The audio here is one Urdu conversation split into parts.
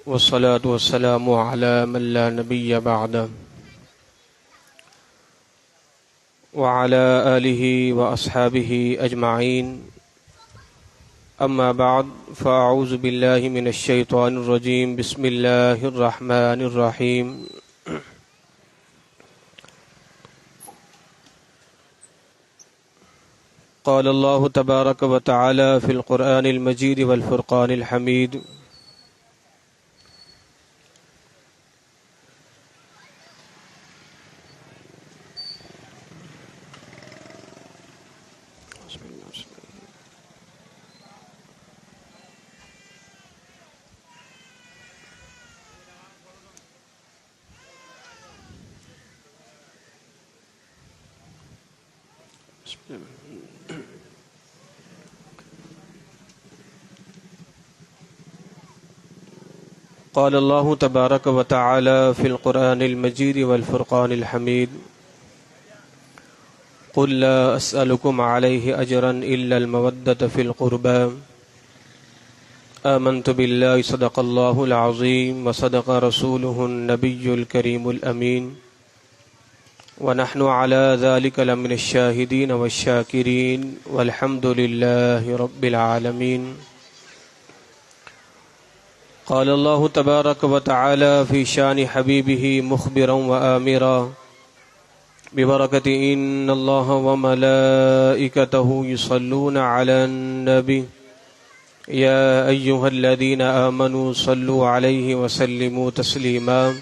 والصلاة والسلام على من لا نبي بعده وعلى آله وأصحابه أجمعين. أما بعد فأعوذ بالله من الشيطان الرجيم. بسم الله الرحمن الرحيم. قال الله تبارك وتعالى في القرآن المجيد والفرقان الحميد: قال الله تبارك وتعالى في القرآن المجيد والفرقان الحميد: قل لا أسألكم عليه أجرا إلا المودة في القربى آمنت بالله صدق الله العظيم وصدق رسوله النبي الكريم الأمين ونحن على ذلك لمن الشاهدين والشاكرين والحمد لله رب العالمين. قال الله تبارك وتعالى في شان حبيبه مخبرا وآمرا ببركة إن الله وملائكته يصلون على النبي يا أيها الذين آمنوا صلوا عليه وسلموا تسليما.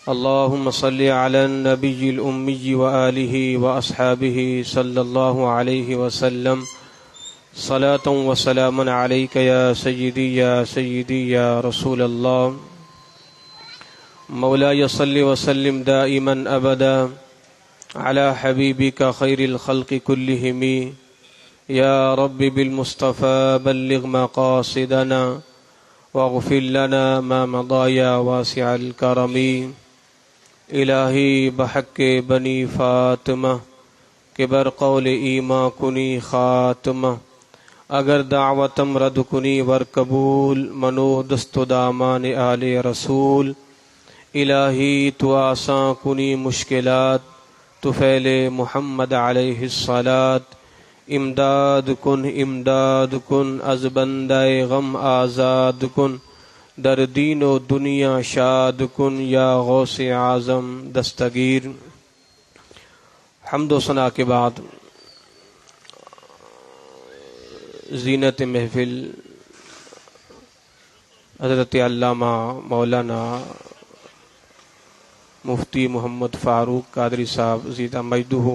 اللهم صل على النبي الأمي وآله وأصحابه صلى الله عليه وسلم صلاة وسلام عليك يا سيدي يا سيدي يا رسول الله. مولاي صل وسلم دائما أبدا على حبيبك خير الخلق كلهم. يا رب بالمصطفى بلغ مقاصدنا واغفر لنا ما مضى يا واسع الكرم. الہی بحق بنی فاطمہ کبر قول ایما کنی خاتمہ اگر دعوتم رد کنی ور قبول منو دست دامان آل رسول. الہی تو آساں کنی مشکلات تو فعل محمد علیہ الصلاۃ. امداد کن از بندہ غم آزاد کن در دین و دنیا شاد کن یا غوث اعظم دستگیر. حمد و ثنا کے بعد زینت محفل حضرت علامہ مولانا مفتی محمد فاروق قادری صاحب زیدہ مجدہ،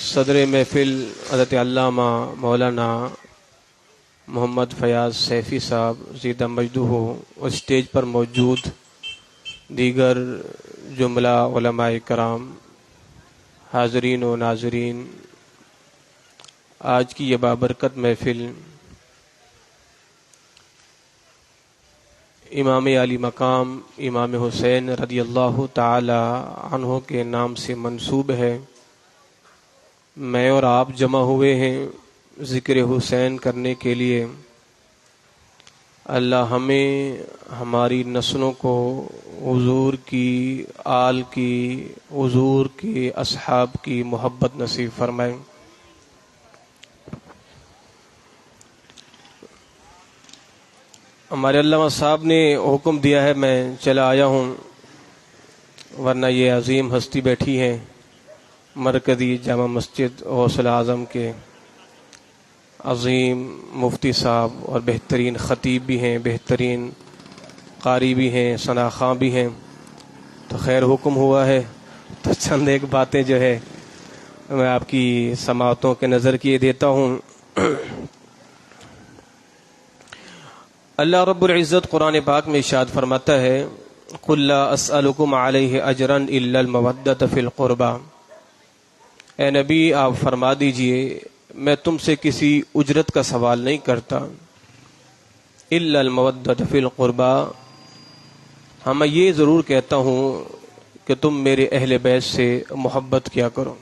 صدر محفل حضرت علامہ مولانا محمد فیاض سیفی صاحب زیدہ مجدہ، اور اسٹیج پر موجود دیگر جملہ علماء کرام، حاضرین و ناظرین، آج کی یہ بابرکت محفل امام علی مقام امام حسین رضی اللہ تعالی عنہ کے نام سے منسوب ہے. میں اور آپ جمع ہوئے ہیں ذکر حسین کرنے کے لیے. اللہ ہمیں ہماری نسلوں کو حضور کی آل کی حضور کے اصحاب کی محبت نصیب فرمائے. ہمارے علامہ صاحب نے حکم دیا ہے، میں چلا آیا ہوں، ورنہ یہ عظیم ہستی بیٹھی ہیں مرکزی جامع مسجد غوث اعظم کے عظیم مفتی صاحب، اور بہترین خطیب بھی ہیں، بہترین قاری بھی ہیں، ثنا خواں بھی ہیں. تو خیر حکم ہوا ہے تو چند ایک باتیں جو ہے میں آپ کی سماعتوں کے نظر کیے دیتا ہوں. اللہ رب العزت قرآن پاک میں ارشاد فرماتا ہے: قل لا اسألکم علیہ اجرا الا المودۃ فی القربى. اے نبی آپ فرما دیجئے میں تم سے کسی اجرت کا سوال نہیں کرتا، الا المودۃ فی القربى، ہاں میں یہ ضرور کہتا ہوں کہ تم میرے اہل بیت سے محبت کیا کرو.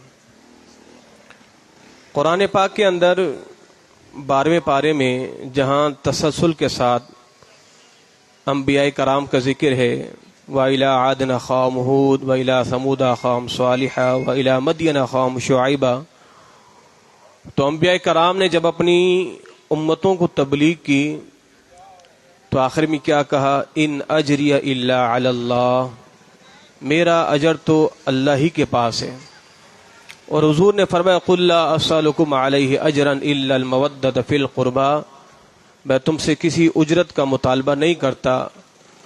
قرآن پاک کے اندر 12ویں پارے میں جہاں تسلسل کے ساتھ انبیاء کرام کا ذکر ہے، وَإِلَىٰ عَادٍ أَخَاهُمْ هُودٌ وَإِلَىٰ ثَمُودَ أَخَاهُمْ صَالِحًا وَإِلَىٰ مَدْيَنَ أَخَاهُمْ شُعَيْبًا۔ تو انبیاء کرام نے جب اپنی امتوں کو تبلیغ کی تو آخر میں کیا کہا؟ ان اجری الا علی اللہ، میرا اجر تو اللہ ہی کے پاس ہے۔ اور حضور نے فرمایا قل لا اسألکم علیہ اجرا الا المودۃ فی القربى، میں تم سے کسی اجرت کا مطالبہ نہیں کرتا،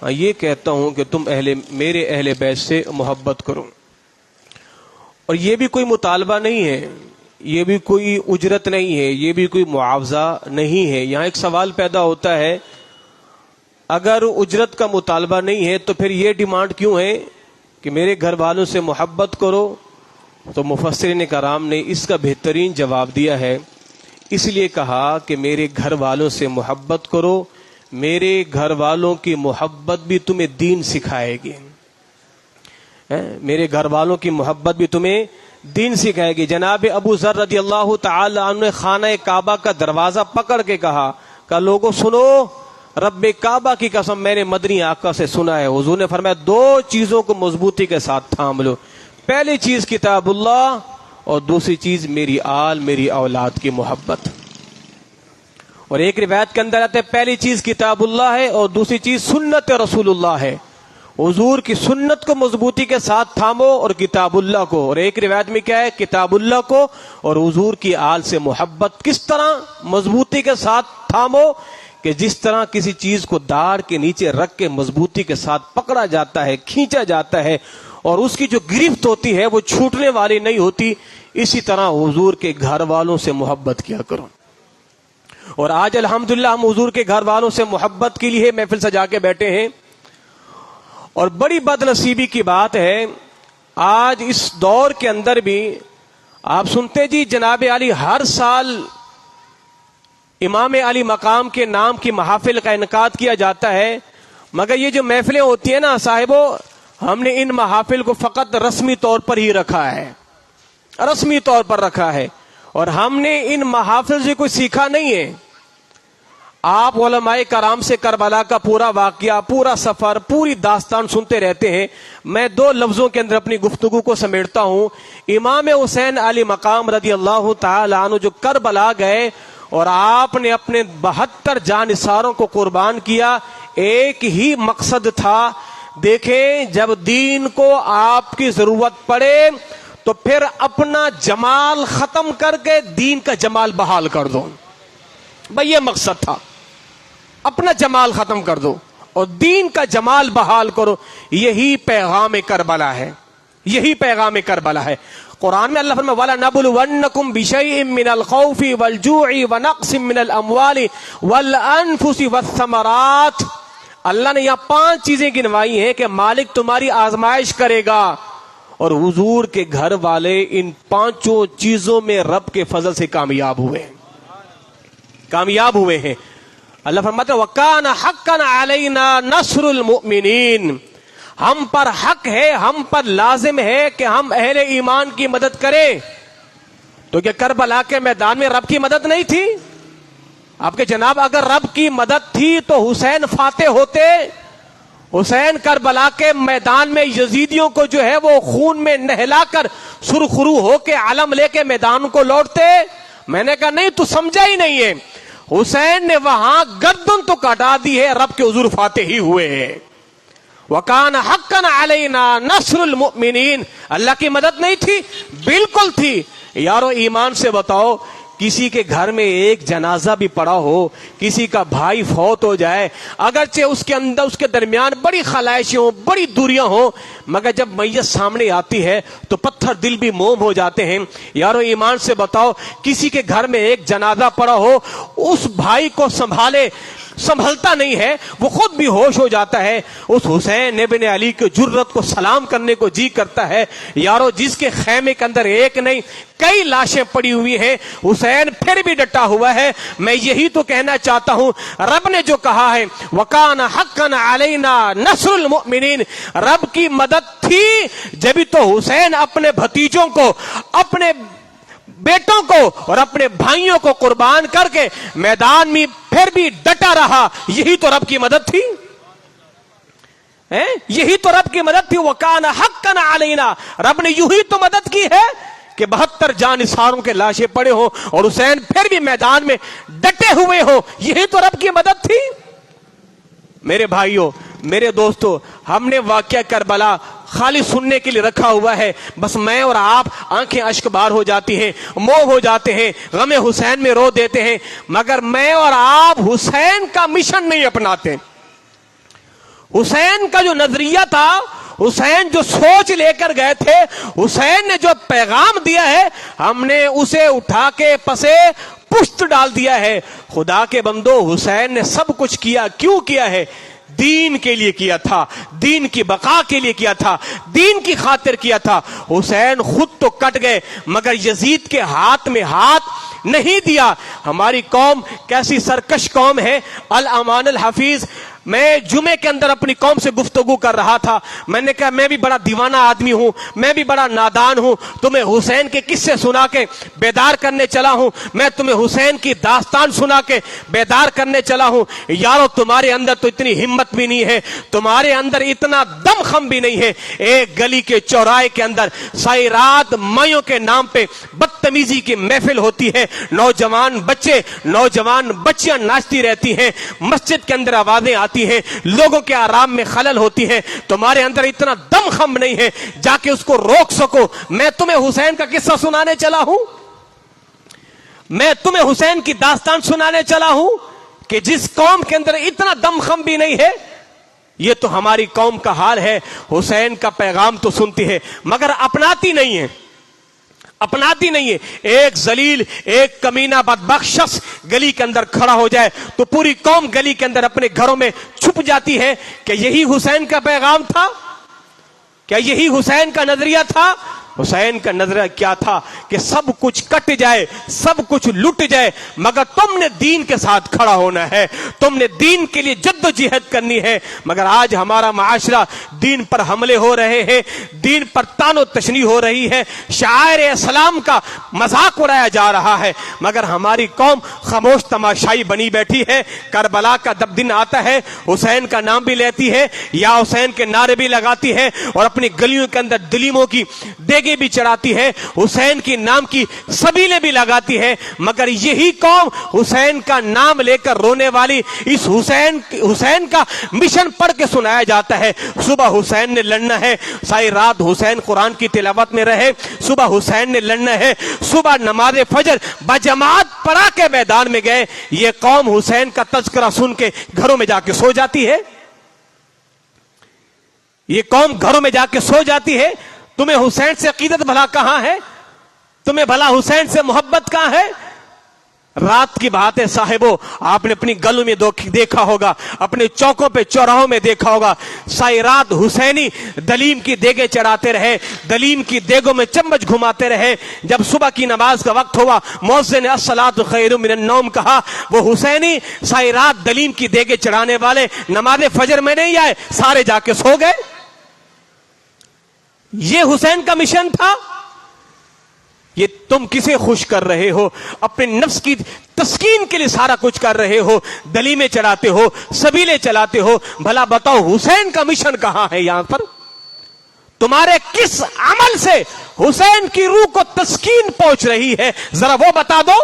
ہاں یہ کہتا ہوں کہ تم میرے اہل بیت سے محبت کرو۔ اور یہ بھی کوئی مطالبہ نہیں ہے، یہ بھی کوئی اجرت نہیں ہے، یہ بھی کوئی معاوضہ نہیں ہے۔ یہاں ایک سوال پیدا ہوتا ہے، اگر اجرت کا مطالبہ نہیں ہے تو پھر یہ ڈیمانڈ کیوں ہے کہ میرے گھر والوں سے محبت کرو؟ تو مفسرین کرام نے اس کا بہترین جواب دیا ہے، اس لیے کہا کہ میرے گھر والوں سے محبت کرو، میرے گھر والوں کی محبت بھی تمہیں دین سکھائے گی، میرے گھر والوں کی محبت بھی تمہیں دین سکھائے گی۔ جناب ابو ذر رضی اللہ تعالی عنہ نے خانہ کعبہ کا دروازہ پکڑ کے کہا کہ لوگوں سنو، رب کعبہ کی قسم میں نے مدنی آقا سے سنا ہے، حضور نے فرمایا دو چیزوں کو مضبوطی کے ساتھ تھام لو، پہلی چیز کتاب اللہ اور دوسری چیز میری آل میری اولاد کی محبت۔ اور ایک روایت کے اندر آتا ہے پہلی چیز کتاب اللہ ہے اور دوسری چیز سنت رسول اللہ ہے، حضور کی سنت کو مضبوطی کے ساتھ تھامو اور کتاب اللہ کو۔ اور ایک روایت میں کیا ہے؟ کتاب اللہ کو اور حضور کی آل سے محبت کس طرح مضبوطی کے ساتھ تھامو کہ جس طرح کسی چیز کو داڑھ کے نیچے رکھ کے مضبوطی کے ساتھ پکڑا جاتا ہے، کھینچا جاتا ہے اور اس کی جو گرفت ہوتی ہے وہ چھوٹنے والی نہیں ہوتی، اسی طرح حضور کے گھر والوں سے محبت کیا کرو۔ اور آج الحمدللہ ہم حضور کے گھر والوں سے محبت کے لیے محفل سجا کے بیٹھے ہیں، اور بڑی بد نصیبی کی بات ہے آج اس دور کے اندر بھی آپ سنتے جی جناب علی ہر سال امام علی مقام کے نام کی محافل کا انعقاد کیا جاتا ہے، مگر یہ جو محفلیں ہوتی ہیں نا صاحبو، ہم نے ان محافل کو فقط رسمی طور پر ہی رکھا ہے، رسمی طور پر رکھا ہے، اور ہم نے ان محافل سے کوئی سیکھا نہیں ہے۔ آپ علماء کرام سے کربلا کا پورا واقعہ، پورا سفر، پوری داستان سنتے رہتے ہیں، میں دو لفظوں کے اندر اپنی گفتگو کو سمیٹتا ہوں۔ امام حسین علی مقام رضی اللہ تعالی عنہ جو کربلا گئے اور آپ نے اپنے 72 جانثاروں کو قربان کیا، ایک ہی مقصد تھا، دیکھیں جب دین کو آپ کی ضرورت پڑے تو پھر اپنا جمال ختم کر کے دین کا جمال بحال کر دو، بھئی یہ مقصد تھا، اپنا جمال ختم کر دو اور دین کا جمال بحال کرو، یہی پیغام کربلا ہے، یہی پیغام کربلا ہے۔ قرآن میں اللہ فرمائے وَلَنَبْلُوَنَّكُمْ بِشَيْءٍ مِّنَ الْخَوْفِ وَالْجُوعِ وَنَقْصٍ مِّنَ الْأَمْوَالِ وَالْأَنفُسِ وَالثَّمَرَاتِ، اللہ نے یہاں 5 چیزیں گنوائی ہیں کہ مالک تمہاری آزمائش کرے گا، اور حضور کے گھر والے ان 5 چیزوں میں رب کے فضل سے کامیاب ہوئے ہیں، کامیاب ہوئے ہیں۔ اللہ فرماتا ہے وَكَانَ حَقًّا عَلَيْنَا نَصْرُ الْمُؤْمِنِينَ، ہم پر حق ہے، ہم پر لازم ہے کہ ہم اہل ایمان کی مدد کریں۔ تو کیا کربلا کے میدان میں رب کی مدد نہیں تھی؟ آپ کے جناب اگر رب کی مدد تھی تو حسین فاتح ہوتے، حسین کربلا کے میدان میں یزیدیوں کو جو ہے وہ خون میں نہلا کر سرخرو ہو کے علم لے کے میدان کو لوٹتے۔ میں نے کہا نہیں، تو سمجھا ہی نہیں ہے، حسین نے وہاں گردن تو کٹا دی ہے، رب کے حضور فاتح ہی ہوئے ہیں۔ وَكَانَ حَقًّا عَلَيْنَا نَصْرُ الْمُؤْمِنِينَ، اللہ کی مدد نہیں تھی؟ بالکل تھی۔ یارو ایمان سے بتاؤ، کسی کے گھر میں ایک جنازہ بھی پڑا ہو، کسی کا بھائی فوت ہو جائے، اگرچہ اس کے اندر اس کے درمیان بڑی خلائشیں ہوں، بڑی دوریاں ہوں، مگر جب میت سامنے آتی ہے تو پتھر دل بھی موم ہو جاتے ہیں۔ یارو ایمان سے بتاؤ، کسی کے گھر میں ایک جنازہ پڑا ہو، اس بھائی کو سنبھلتا نہیں ہے، وہ خود بھی ہوش ہو جاتا ہے، اس حسین ابن علی کی جرت کو سلام کرنے کو جی کرتا ہے۔ یارو جس کے خیمے کے اندر ایک نہیں کئی لاشیں پڑی ہوئی ہیں، حسین پھر بھی ڈٹا ہوا ہے۔ میں یہی تو کہنا چاہتا ہوں، رب نے جو کہا ہے وَكَانَ حَقًّا عَلَيْنَا نَصْرُ الْمُؤْمِنِينَ، رب کی مدد تھی جبھی تو حسین اپنے بھتیجوں کو، اپنے بیٹوں کو اور اپنے بھائیوں کو قربان کر کے میدان میں پھر بھی ڈٹا رہا، یہی تو رب کی مدد تھی۔ یہی تو رب کی مدد تھی. وَكَانَ حَقًّا عَلَيْنَا, رب نے یوں ہی تو مدد کی ہے کہ 72 جانثاروں کے لاشیں پڑے ہوں اور حسین پھر بھی میدان میں ڈٹے ہوئے ہوں. یہی تو رب کی مدد تھی. میرے بھائیوں, میرے دوستو, ہم نے واقعہ کربلا خالی سننے کے لیے رکھا ہوا ہے. بس میں اور آپ آنکھیں اشک بار ہو جاتی ہیں, موہ ہو جاتے ہیں, غم حسین میں رو دیتے ہیں, مگر میں اور آپ حسین کا مشن نہیں اپناتے. حسین کا جو نظریہ تھا, حسین جو سوچ لے کر گئے تھے, حسین نے جو پیغام دیا ہے, ہم نے اسے اٹھا کے پسے پشت ڈال دیا ہے. خدا کے بندو, حسین نے سب کچھ کیا. کیوں کیا ہے؟ دین کے لیے کیا تھا, دین کی بقا کے لیے کیا تھا, دین کی خاطر کیا تھا. حسین خود تو کٹ گئے مگر یزید کے ہاتھ میں ہاتھ نہیں دیا. ہماری قوم کیسی سرکش قوم ہے. الامان الحفیظ, میں جمعے کے اندر اپنی قوم سے گفتگو کر رہا تھا. میں نے کہا میں بھی بڑا دیوانہ آدمی ہوں, میں بھی بڑا نادان ہوں, تمہیں حسین کے قصے سنا کے بیدار کرنے چلا ہوں, میں تمہیں حسین کی داستان سنا کے بیدار کرنے چلا ہوں. یارو, تمہارے اندر تو اتنی ہمت بھی نہیں ہے, تمہارے اندر اتنا دم خم بھی نہیں ہے. ایک گلی کے چوراہے کے اندر ساری رات مائیوں کے نام پہ بدتمیزی کی محفل ہوتی ہے, نوجوان بچے نوجوان بچیاں ناچتی رہتی ہیں, مسجد کے اندر آوازیں آتی ہیں, لوگوں کے آرام میں خلل ہوتی ہے. تمہارے اندر اتنا دم خم نہیں ہے جا کے اس کو روک سکو. میں تمہیں حسین کا قصہ سنانے چلا ہوں, میں تمہیں حسین کی داستان سنانے چلا ہوں کہ جس قوم کے اندر اتنا دم خم بھی نہیں ہے. یہ تو ہماری قوم کا حال ہے. حسین کا پیغام تو سنتی ہے مگر اپناتی نہیں ہے, اپناتی نہیں ہے. ایک ذلیل, ایک کمینہ بدبخت شخص گلی کے اندر کھڑا ہو جائے تو پوری قوم گلی کے اندر اپنے گھروں میں چھپ جاتی ہے. کہ یہی حسین کا پیغام تھا؟ کیا یہی حسین کا نظریہ تھا؟ حسین کا نظریہ کیا تھا کہ سب کچھ کٹ جائے, سب کچھ لٹ جائے, مگر تم نے دین کے ساتھ کھڑا ہونا ہے, تم نے دین کے لیے جد و جہد کرنی ہے. مگر آج ہمارا معاشرہ دین پر حملے ہو رہے ہیں, دین پر تان و تشنیع ہو رہی ہے, شعائر اسلام کا مذاق اڑایا جا رہا ہے, مگر ہماری قوم خاموش تماشائی بنی بیٹھی ہے. کربلا کا جب دن آتا ہے حسین کا نام بھی لیتی ہے, یا حسین کے نعرے بھی لگاتی ہے, اور اپنی گلیوں کے اندر دلیموں کی دیگیں بھی چڑھاتی ہے, حسین کی نام کی سبیلیں بھی لگاتی ہے. مگر یہی قوم حسین کا نام لے کر رونے والی, اس حسین کا مشن پڑھ کے سنایا جاتا ہے. صبح حسین نے لڑنا ہے, ساری رات حسین قرآن کی تلاوت میں رہے, صبح حسین نے لڑنا ہے, صبح نماز فجر بجماعت پڑھا کے میدان میں گئے. یہ قوم حسین کا تذکرہ سن کے گھروں میں جا کے سو جاتی ہے, یہ قوم گھروں میں جا کے سو جاتی ہے. تمہیں حسین سے عقیدت بھلا کہاں ہے؟ تمہیں بھلا حسین سے محبت کہاں ہے؟ رات کی بات ہے صاحبو, آپ نے اپنی گلوں میں دیکھا ہوگا, اپنے چوکوں پہ چوراہوں میں دیکھا ہوگا, ساری رات حسینی دلیم کی دیگیں چڑھاتے رہے, دلیم کی دیگوں میں چمچ گھماتے رہے. جب صبح کی نماز کا وقت ہوا, مؤذن نے الصلاۃ خیر من النوم کہا, وہ حسینی ساری رات دلیم کی دیگیں چڑھانے والے نماز فجر میں نہیں آئے, سارے جا کے سو گئے. یہ حسین کا مشن تھا. یہ تم کسے خوش کر رہے ہو؟ اپنے نفس کی تسکین کے لیے سارا کچھ کر رہے ہو, دلیمیں چڑھاتے ہو, سبیلے چلاتے ہو. بھلا بتاؤ حسین کا مشن کہاں ہے؟ یہاں پر تمہارے کس عمل سے حسین کی روح کو تسکین پہنچ رہی ہے؟ ذرا وہ بتا دو.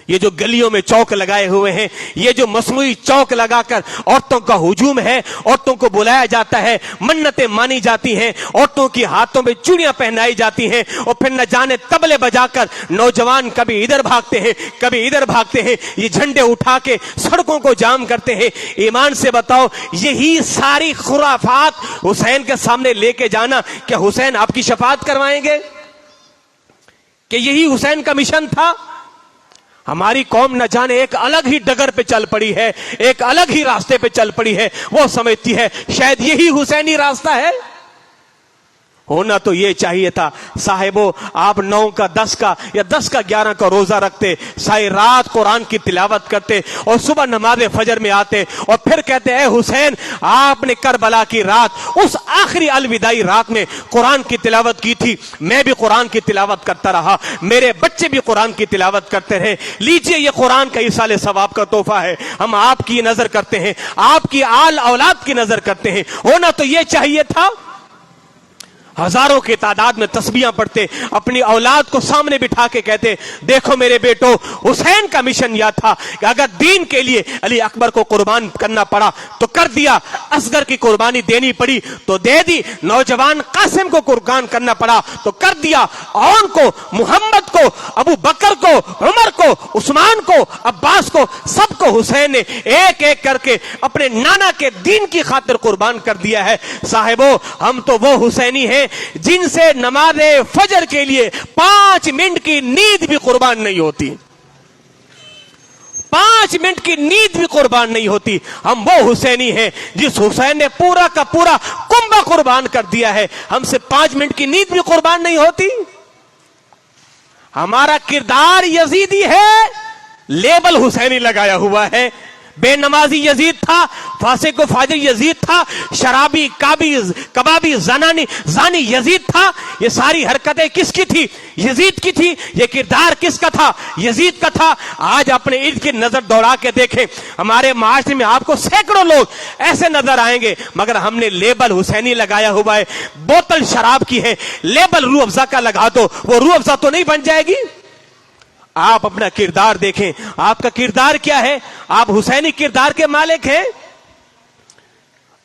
یہ جو گلیوں میں چوک لگائے ہوئے ہیں, یہ جو مصنوعی چوک لگا کر عورتوں کا ہجوم ہے, عورتوں کو بلایا جاتا ہے, منتیں مانی جاتی ہیں, عورتوں کی ہاتھوں میں چوڑیاں پہنائی جاتی ہیں, اور پھر نہ جانے تبلے بجا کر نوجوان کبھی ادھر بھاگتے ہیں کبھی ادھر بھاگتے ہیں, یہ جھنڈے اٹھا کے سڑکوں کو جام کرتے ہیں. ایمان سے بتاؤ, یہی ساری خرافات حسین کے سامنے لے کے جانا, کیا حسین آپ کی شفاعت کروائیں گے؟ کہ یہی حسین کا مشن تھا؟ ہماری قوم نہ جانے ایک الگ ہی ڈگر پہ چل پڑی ہے, ایک الگ ہی راستے پہ چل پڑی ہے. وہ سمجھتی ہے شاید یہی حسینی راستہ ہے. ہونا تو یہ چاہیے تھا صاحبو آپ 9 کا 10 کا یا 10 کا 11 کا روزہ رکھتے, ساری رات قرآن کی تلاوت کرتے اور صبح نماز فجر میں آتے اور پھر کہتے اے حسین آپ نے کربلا کی رات اس آخری الوداعی رات میں قرآن کی تلاوت کی تھی, میں بھی قرآن کی تلاوت کرتا رہا, میرے بچے بھی قرآن کی تلاوت کرتے رہے, لیجئے یہ قرآن کا ایصال ثواب کا تحفہ ہے, ہم آپ کی نظر کرتے ہیں, آپ کی آل اولاد کی نظر کرتے ہیں. ہونا تو یہ چاہیے تھا ہزاروں کی تعداد میں تسبیحاں پڑھتے, اپنی اولاد کو سامنے بٹھا کے کہتے دیکھو میرے بیٹو حسین کا مشن یہ تھا کہ اگر دین کے لیے علی اکبر کو قربان کرنا پڑا تو کر دیا, اصغر کی قربانی دینی پڑی تو دے دی, نوجوان قاسم کو قربان کرنا پڑا تو کر دیا, اون کو, محمد کو, ابو بکر کو, عمر کو, عثمان کو, عباس کو, سب کو حسین نے ایک ایک کر کے اپنے نانا کے دین کی خاطر قربان کر دیا ہے. صاحبو ہم تو وہ حسینی ہیں جن سے نماز فجر کے لیے 5 منٹ کی نیند بھی قربان نہیں ہوتی, 5 منٹ کی نیند بھی قربان نہیں ہوتی. ہم وہ حسینی ہیں جس حسین نے پورا کا پورا کنبہ قربان کر دیا ہے, ہم سے 5 منٹ کی نیند بھی قربان نہیں ہوتی. ہمارا کردار یزیدی ہے, لیبل حسینی لگایا ہوا ہے. بے نمازی یزید تھا, فاسق و فاجر یزید تھا, شرابی کبابی زانی یزید تھا. یہ ساری حرکتیں کس کی تھی؟ یزید کی تھی. یہ کردار کس کا تھا؟ یزید کا تھا. آج اپنے ارد کی نظر دوڑا کے دیکھیں, ہمارے معاشرے میں آپ کو سینکڑوں لوگ ایسے نظر آئیں گے, مگر ہم نے لیبل حسینی لگایا ہوا ہے. بوتل شراب کی ہے, لیبل روح افزا کا لگا دو, وہ روح افزا تو نہیں بن جائے گی. آپ اپنا کردار دیکھیں, آپ کا کردار کیا ہے؟ آپ حسینی کردار کے مالک ہیں,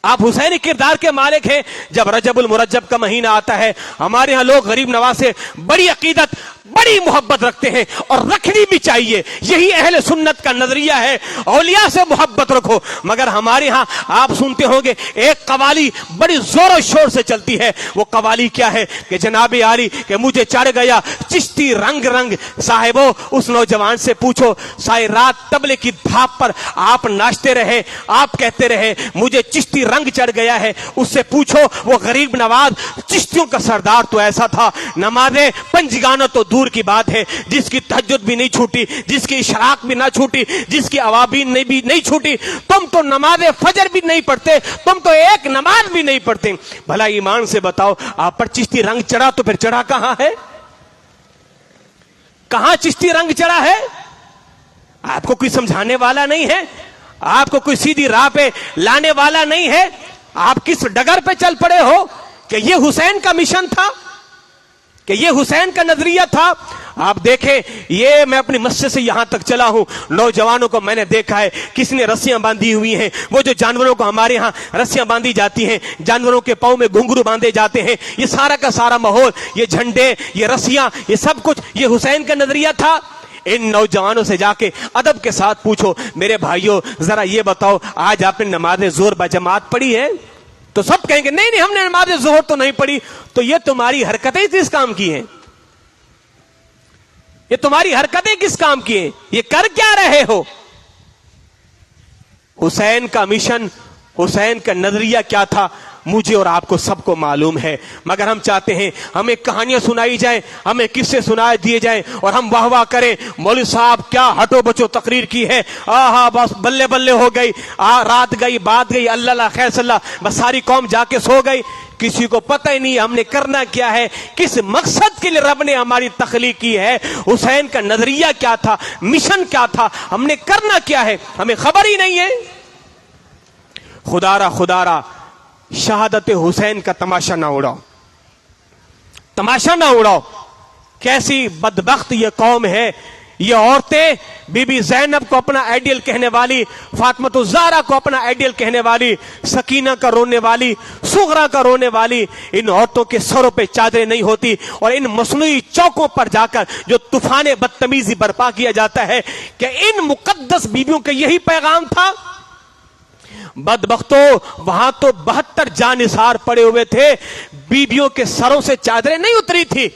آپ حسینی کردار کے مالک ہیں. جب رجب المرجب کا مہینہ آتا ہے, ہمارے ہاں لوگ غریب نواز سے بڑی عقیدت بڑی محبت رکھتے ہیں اور رکھنی بھی چاہیے, یہی اہل سنت کا نظریہ ہے, اولیاء سے محبت رکھو. مگر ہمارے ہاں آپ سنتے ہوں گے ایک قوالی بڑی زور و شور سے چلتی ہے. وہ قوالی کیا ہے کہ جناب عالی کہ مجھے چڑھ گیا چشتی رنگ رنگ. صاحبو اس نوجوان سے پوچھو, ساری رات طبلے کی دھاپ پر آپ ناچتے رہے, آپ کہتے رہے مجھے چشتی رنگ چڑھ گیا ہے. اس سے پوچھو وہ غریب نواز چشتیوں کا سردار تو ایسا تھا, نمازیں پنجگانہ تو دور کی بات ہے, جس کی تہجد بھی نہیں چھوٹی, جس کی اشراق بھی نہ چھوٹی, جس کی اوابین بھی نہیں چھوٹی. تم تو نماز فجر بھی نہیں پڑھتے, تم تو ایک نماز بھی نہیں پڑھتے. بھلا ایمان سے بتاؤ آپ پر چشتی رنگ چڑھا تو پھر چڑھا کہاں ہے؟ کہاں چشتی رنگ چڑھا ہے؟ آپ کو کوئی سمجھانے والا نہیں ہے, آپ کو کوئی سیدھی راہ پہ لانے والا نہیں ہے. آپ کس ڈگر پہ چل پڑے ہو کہ یہ حسین کا مشن تھا, کہ یہ حسین کا نظریہ تھا. آپ دیکھیں, یہ میں اپنی مسجد سے یہاں تک چلا ہوں, نوجوانوں کو میں نے دیکھا ہے کسی نے رسیاں باندھی ہوئی ہیں, وہ جو جانوروں کو ہمارے ہاں رسیاں باندھی جاتی ہیں, جانوروں کے پاؤں میں گھنگرو باندھے جاتے ہیں, یہ سارا کا سارا ماحول, یہ جھنڈے, یہ رسیاں, یہ سب کچھ یہ حسین کا نظریہ تھا. ان نوجوانوں سے جا کے ادب کے ساتھ پوچھو, میرے بھائیوں ذرا یہ بتاؤ آج آپ نے نماز ظہر بجماعت پڑھی ہے؟ تو سب کہیں گے نہیں ہم نے نماز ظہر تو نہیں پڑھی. تو یہ تمہاری حرکتیں کس کام کی ہیں؟ یہ تمہاری حرکتیں کس کام کی ہیں؟ یہ کر کیا رہے ہو؟ حسین کا مشن, حسین کا نظریہ کیا تھا مجھے اور آپ کو سب کو معلوم ہے. مگر ہم چاہتے ہیں ہمیں کہانیاں سنائی جائیں, ہمیں قصے سنائے دیے جائیں اور ہم واہ واہ کریں, مولوی صاحب کیا ہٹو بچو تقریر کی ہے, آہا بس بلے بلے ہو گئی, رات گئی بات گئی, اللہ اللہ خیر صلی اللہ, بس ساری قوم جا کے سو گئی. کسی کو پتہ ہی نہیں ہم نے کرنا کیا ہے, کس مقصد کے لیے رب نے ہماری تخلیق کی ہے, حسین کا نظریہ کیا تھا, مشن کیا تھا, ہم نے کرنا کیا ہے, ہمیں خبر ہی نہیں ہے. خدا را شہادت حسین کا تماشا نہ اڑاؤ, تماشا نہ اڑاؤ. کیسی بدبخت یہ قوم ہے, یہ عورتیں بی بی زینب کو اپنا آئیڈیل کہنے والی, فاطمہ الزہرا کو اپنا آئیڈیل کہنے والی, سکینہ کا رونے والی, صغرا کا رونے والی, ان عورتوں کے سروں پہ چادریں نہیں ہوتی اور ان مصنوعی چوکوں پر جا کر جو طوفان بدتمیزی برپا کیا جاتا ہے کہ ان مقدس بیویوں کا یہی پیغام تھا. بدبختو وہاں تو 72 جانثار پڑے ہوئے تھے, بیبیوں کے سروں سے چادریں نہیں اتری تھی.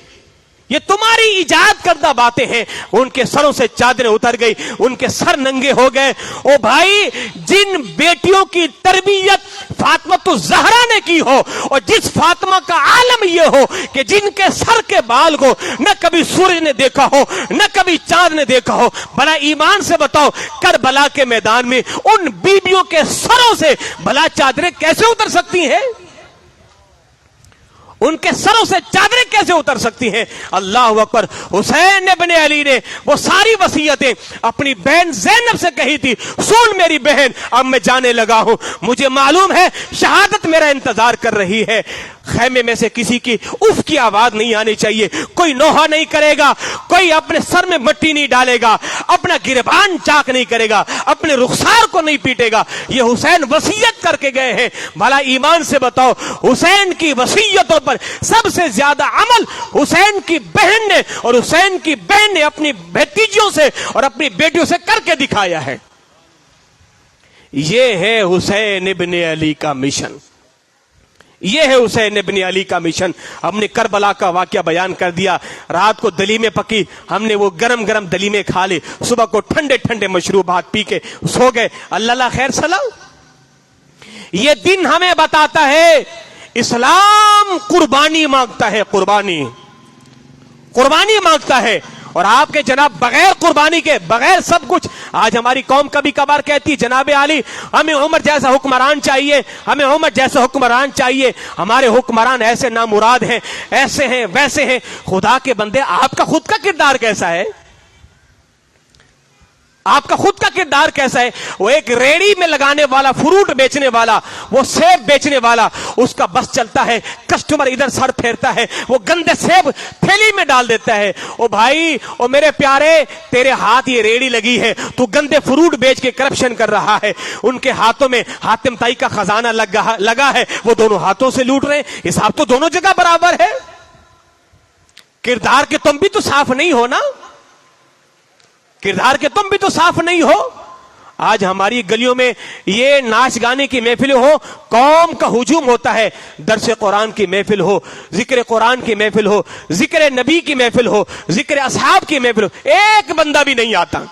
یہ تمہاری ایجاد کردہ باتیں ہیں. ان کے سروں سے چادریں اتر گئی, ان کے سر ننگے ہو گئے. او بھائی, جن بیٹیوں کی تربیت فاطمہ الزہرا نے کی ہو, اور جس فاطمہ کا عالم یہ ہو کہ جن کے سر کے بال کو نہ کبھی سورج نے دیکھا ہو نہ کبھی چاند نے دیکھا ہو, بھلا ایمان سے بتاؤ کربلا کے میدان میں ان بیبیوں کے سروں سے بھلا چادریں کیسے اتر سکتی ہیں؟ ان کے سروں سے چادریں کیسے اتر سکتی ہیں؟ اللہ اکبر. حسین ابن علی نے وہ ساری وصیتیں اپنی بہن زینب سے کہی تھی. سن میری بہن, اب میں جانے لگا ہوں, مجھے معلوم ہے شہادت میرا انتظار کر رہی ہے. خیمے میں سے کسی کی اف کی آواز نہیں آنی چاہیے, کوئی نوحہ نہیں کرے گا, کوئی اپنے سر میں مٹی نہیں ڈالے گا, اپنا گریبان چاک نہیں کرے گا, اپنے رخسار کو نہیں پیٹے گا. یہ حسین وصیت کر کے گئے ہیں. بھلا ایمان سے بتاؤ حسین کی وصیتوں پر سب سے زیادہ عمل حسین کی بہن نے اور حسین کی بہن نے اپنی بھتیجیوں سے اور اپنی بیٹیوں سے کر کے دکھایا ہے. یہ ہے حسین ابن علی کا مشن. یہ ہے حسین ابن علی کا مشن. ہم نے کربلا کا واقعہ بیان کر دیا. رات کو دلیمیں پکی, ہم نے وہ گرم گرم دلیمیں کھا لی, صبح کو ٹھنڈے ٹھنڈے مشروبات پی کے سو گئے. اللہ خیر سلام. یہ دن ہمیں بتاتا ہے اسلام قربانی مانگتا ہے, قربانی مانگتا ہے. اور آپ کے جناب بغیر قربانی کے, بغیر سب کچھ. آج ہماری قوم کبھی کبھار کہتی جناب علی ہمیں عمر جیسا حکمران چاہیے, ہمیں عمر جیسا حکمران چاہیے. ہمارے حکمران ایسے نامراد ہیں, ایسے ہیں ویسے ہیں. خدا کے بندے, آپ کا خود کا کردار کیسا ہے؟ آپ کا خود کا کردار کیسا ہے؟ وہ ایک ریڑی میں لگانے والا, فروٹ بیچنے والا, وہ سیب بیچنے والا, اس کا بس چلتا ہے, کسٹمر ادھر سر پھیرتا ہے, وہ گندے سیب تھیلی میں ڈال دیتا ہے. او بھائی, او میرے پیارے, تیرے ہاتھ یہ ریڑی لگی ہے, تو گندے فروٹ بیچ کے کرپشن کر رہا ہے. ان کے ہاتھوں میں حاتم طائی کا خزانہ لگا ہے, وہ دونوں ہاتھوں سے لوٹ رہے ہیں. حساب تو دونوں جگہ برابر ہے. کردار کے تم بھی تو صاف نہیں ہو نا, کردار کے تم بھی تو صاف نہیں ہو. آج ہماری گلیوں میں یہ ناچ گانے کی محفلیں ہو, قوم کا ہجوم ہوتا ہے. درس قرآن کی محفل ہو, ذکر قرآن کی محفل ہو, ذکر نبی کی محفل ہو, ذکر اصحاب کی محفل ہو, ایک بندہ بھی نہیں آتا,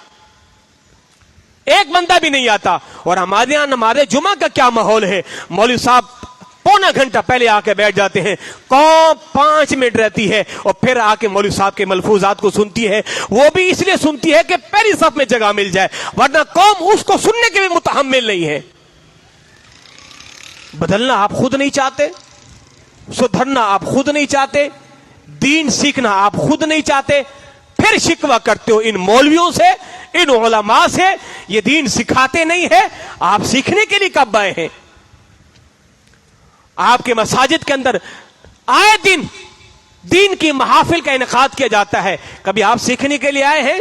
ایک بندہ بھی نہیں آتا. اور ہمارے یہاں ہمارے جمعہ کا کیا ماحول ہے, مولوی صاحب پونا گھنٹہ پہلے آ کے بیٹھ جاتے ہیں, قوم 5 منٹ رہتی ہے اور پھر آ کے مولوی صاحب کے ملفوظات کو سنتی ہے. وہ بھی اس لیے سنتی ہے کہ پہلی صف میں جگہ مل جائے, ورنہ قوم اس کو سننے کے بھی متحمل نہیں ہے. بدلنا آپ خود نہیں چاہتے, سدھرنا آپ خود نہیں چاہتے, دین سیکھنا آپ خود نہیں چاہتے, پھر شکوہ کرتے ہو ان مولویوں سے, ان علماء سے. یہ دین سکھاتے نہیں ہے, آپ سیکھنے کے لیے کب آئے ہیں؟ آپ کے مساجد کے اندر آئے دین کی محافل کا انعقاد کیا جاتا ہے, کبھی آپ سیکھنے کے لیے آئے ہیں؟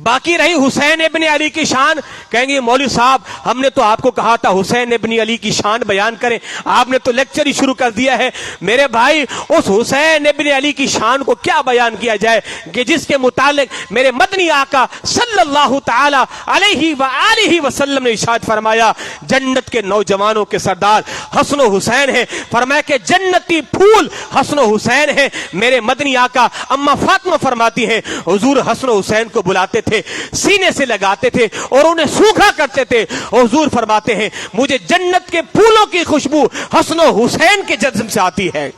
باقی رہی حسین ابن علی کی شان, کہیں گے مولوی صاحب ہم نے تو آپ کو کہا تھا حسین ابن علی کی شان بیان کریں, آپ نے تو لیکچر ہی شروع کر دیا ہے. میرے بھائی, اس حسین ابن علی کی شان کو کیا بیان کیا جائے کہ جس کے متعلق میرے مدنی آقا صلی اللہ تعالی علیہ وآلہ وسلم نے ارشاد فرمایا, جنت کے نوجوانوں کے سردار حسن و حسین ہیں. فرمایا کہ جنتی پھول حسن و حسین ہیں. میرے مدنی آقا اما فاطمہ فرماتی ہیں حضور حسن و حسین کو بلاتے تھے, سینے سے لگاتے تھے اور انہیں سوکھا کرتے تھے. حضور فرماتے ہیں مجھے جنت کے پھولوں کی خوشبو حسن و حسین کے جسم سے آتی ہے.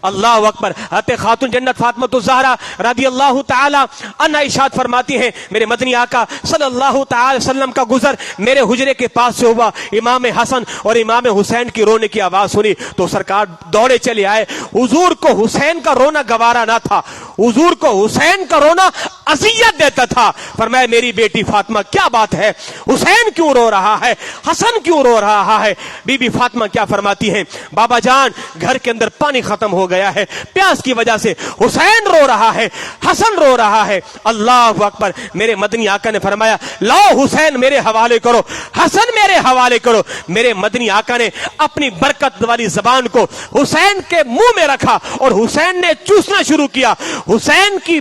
اللہ اکبر. حضرت خاتون جنت فاطمہ الزہرا رضی اللہ تعالی عنہا ارشاد فرماتی ہیں میرے مدنی آقا صلی اللہ تعالی وسلم کا گزر میرے حجرے کے پاس سے ہوا. امام حسن اور امام حسین کی رونے کی آواز سنی تو سرکار دوڑے چلے آئے. حضور کو حسین کا رونا گوارا نہ تھا, حضور کو حسین کا رونا اذیت دیتا تھا. فرمایا میری بیٹی فاطمہ کیا بات ہے, حسین کیوں رو رہا ہے, حسن کیوں رو رہا ہے؟ بی بی فاطمہ کیا فرماتی ہیں, بابا جان گھر کے اندر پانی ختم ہو گیا ہے, پیاس کی وجہ سے حسین رو رہا ہے, حسن رو رہا ہے. اللہ اکبر. میرے مدنی آقا نے فرمایا لاؤ حسین میرے حوالے کرو, حسن میرے حوالے کرو. میرے مدنی آقا نے اپنی برکت والی زبان کو حسین کے منہ میں رکھا اور حسین نے چوسنا شروع کیا. حسین کی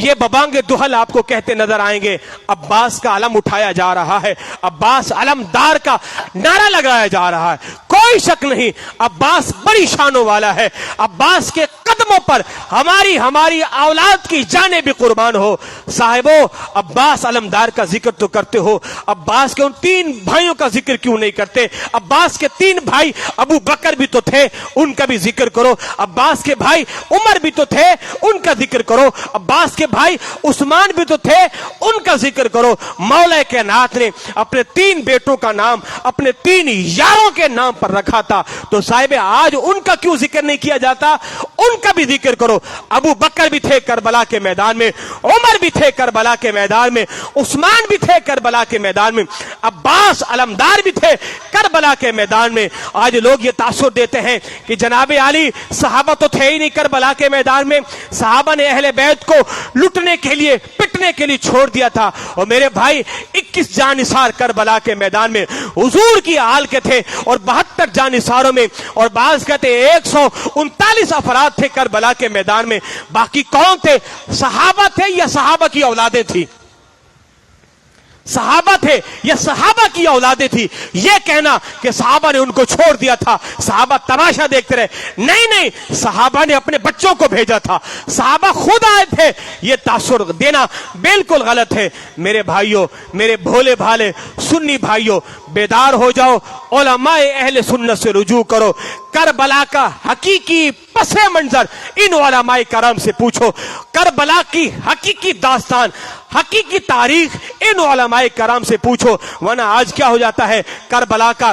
یہ ببانگ دہل آپ کو کہتے نظر آئیں گے عباس کا علم اٹھایا جا رہا ہے، عباس علمدار کا نعرہ لگایا جا رہا ہے۔ کوئی شک نہیں عباس بڑی شانوں والا ہے، عباس کے قدموں پر ہماری اولاد کی جانیں بھی قربان ہو۔ صاحبو عباس علمدار کا ذکر تو کرتے ہو، عباس کے ان 3 بھائیوں کا ذکر کیوں نہیں کرتے؟ عباس کے 3 بھائی ابو بکر بھی تو تھے، ان کا بھی ذکر کرو۔ عباس کے بھائی عمر بھی تو تھے، ان کا ذکر کرو۔ عباس کے بھائی عثمان بھی تو تھے، ان کا ذکر کرو۔ مولا کائنات نے اپنے 3 بیٹوں کا نام اپنے 3 یاروں کے نام پر رکھا تھا، تو صاحب آج ان کا کیوں ذکر نہیں کیا جاتا؟ ان کا بھی ذکر کرو۔ ابو بکر بھی تھے کربلا کے میدان میں، عمر بھی تھے کربلا کے میدان میں، عثمان بھی تھے کربلا کے میدان میں، عباس علمدار بھی تھے کربلا کے میدان میں۔ آج لوگ یہ تاثر دیتے ہیں کہ جناب علی صحابہ تو تھے ہی نہیں کربلا کے میدان میں، صحابہ نے اہل بیت کو لٹنے کے لیے پٹنے کے لیے چھوڑ دیا تھا۔ اور میرے بھائی 21 جانثار کربلا کے میدان میں حضور کی آل کے تھے، اور 72 جانثاروں میں، اور بعض کہتے 139 افراد تھے کربلا کے میدان میں۔ باقی کون تھے؟ صحابہ تھے یا صحابہ کی اولادیں تھی؟ صحابہ تھے یا صحابہ کی اولادیں تھی؟ یہ کہنا کہ صحابہ نے ان کو چھوڑ دیا تھا، صحابہ تماشا دیکھتے رہے، نہیں، صحابہ نے اپنے بچوں کو بھیجا تھا، صحابہ خود آئے تھے۔ یہ تاثر دینا بالکل غلط ہے۔ میرے بھائیوں، میرے بھولے بھالے سنی بھائیوں، بیدار ہو جاؤ، علماء اہل سنت سے رجوع کرو۔ کربلا کا حقیقی پس منظر ان علماء کرام سے پوچھو، کربلا کی حقیقی داستان، حقیقی تاریخ ان علماء کرام سے پوچھو۔ ورنہ آج کیا ہو جاتا ہے، کربلا کا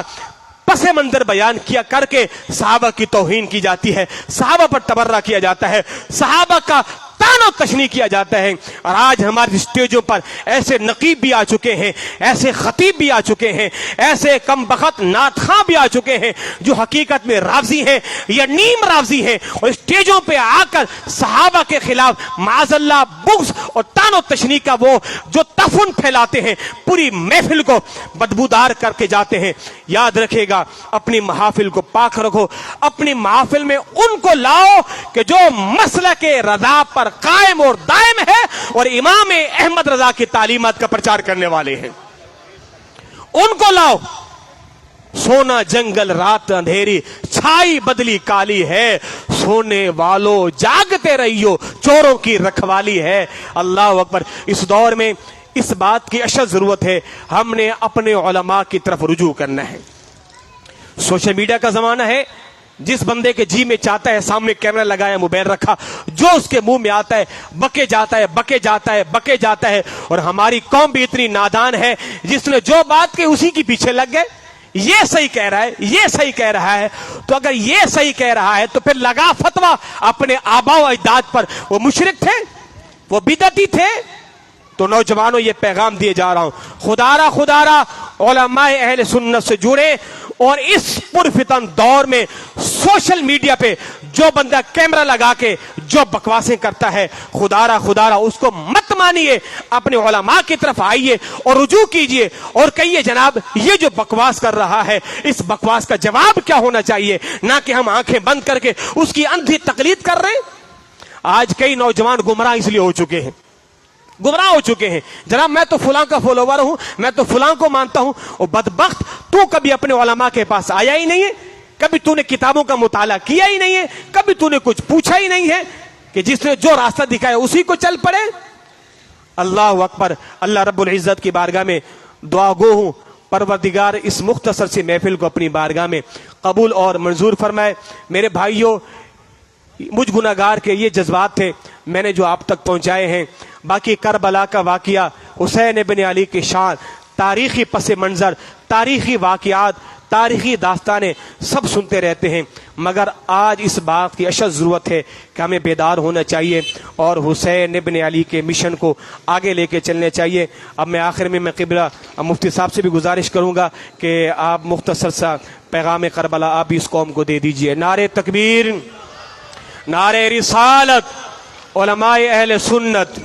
پس منظر بیان کیا کر کے صحابہ کی توہین کی جاتی ہے، صحابہ پر تبرہ کیا جاتا ہے، صحابہ کا تان و تشنیع کیا جاتا ہے۔ اور آج ہمارے اسٹیجوں پر ایسے نقیب بھی آ چکے ہیں، ایسے خطیب بھی آ چکے ہیں، ایسے کم بخت نعت خواں بھی آ چکے ہیں جو حقیقت میں راوزی ہیں یا نیم راوزی ہیں، اور اسٹیجوں پہ آ کر صحابہ کے خلاف معاذ اللہ بغض اور تان و تشنیع کا وہ جو تفن پھیلاتے ہیں، پوری محفل کو بدبودار کر کے جاتے ہیں۔ یاد رکھے گا، اپنی محافل کو پاک رکھو، اپنی محافل میں ان کو لاؤ کہ جو مسلک رضا پر قائم اور دائم ہے اور امام احمد رضا کی تعلیمات کا پرچار کرنے والے ہیں، ان کو لاؤ۔ سونا جنگل رات اندھیری، چھائی بدلی کالی ہے، سونے والوں جاگتے رہیو، چوروں کی رکھوالی ہے۔ اللہ اکبر۔ اس دور میں اس بات کی اشد ضرورت ہے، ہم نے اپنے علماء کی طرف رجوع کرنا ہے۔ سوشل میڈیا کا زمانہ ہے، جس بندے کے جی میں چاہتا ہے سامنے کیمرہ لگایا، موبائل رکھا، جو اس کے منہ میں آتا ہے بکے جاتا ہے۔ اور ہماری قوم بھی اتنی نادان ہے جس نے جو بات کی اسی کی پیچھے لگ گئے، یہ صحیح کہہ رہا ہے، یہ صحیح کہہ رہا ہے۔ تو اگر یہ صحیح کہہ رہا ہے تو پھر لگا فتویٰ اپنے آبا و اجداد پر، وہ مشرک تھے، وہ بدعتی تھے۔ تو نوجوانوں یہ پیغام دیے جا رہا ہوں، خدارا علماء اہل سنت سے جڑے، اور اس پرفتن دور میں سوشل میڈیا پہ جو بندہ کیمرہ لگا کے جو بکواسیں کرتا ہے، خدارا اس کو مت مانیے، اپنے علماء کی طرف آئیے اور رجوع کیجئے اور کہیے جناب یہ جو بکواس کر رہا ہے، اس بکواس کا جواب کیا ہونا چاہیے، نہ کہ ہم آنکھیں بند کر کے اس کی اندھی تقلید کر رہے ہیں۔ آج کئی نوجوان گمراہ اس لیے ہو چکے ہیں، جناب میں تو فلاں کا فالوور ہوں، میں تو فلاں کو مانتا ہوں۔ اور بدبخت، تو کبھی اپنے علماء کے پاس آیا ہی نہیں ہے، کبھی تو نے کتابوں کا مطالعہ کیا ہی نہیں ہے، کبھی تو نے کچھ پوچھا ہی نہیں ہے، کہ جس نے جو راستہ دکھایا اسی کو چل پڑے۔ اللہ اکبر۔ اللہ رب العزت کی بارگاہ میں دعا گو ہوں، پروردگار اس مختصر سی محفل کو اپنی بارگاہ میں قبول اور منظور فرمائے۔ میرے بھائیوں، مجھ گناہگار کے یہ جذبات تھے، میں نے جو آپ تک پہنچائے ہیں۔ باقی کربلا کا واقعہ، حسین ابن علی کی شان، تاریخی پس منظر، تاریخی واقعات، تاریخی داستانیں سب سنتے رہتے ہیں، مگر آج اس بات کی اشد ضرورت ہے کہ ہمیں بیدار ہونا چاہیے اور حسین ابن علی کے مشن کو آگے لے کے چلنے چاہیے۔ اب میں آخر میں قبلہ مفتی صاحب سے بھی گزارش کروں گا کہ آپ مختصر سا پیغام کربلا آپ بھی اس قوم کو دے دیجئے۔ نعرہ تکبیر، نعرہ رسالت، علماء اہل سنت۔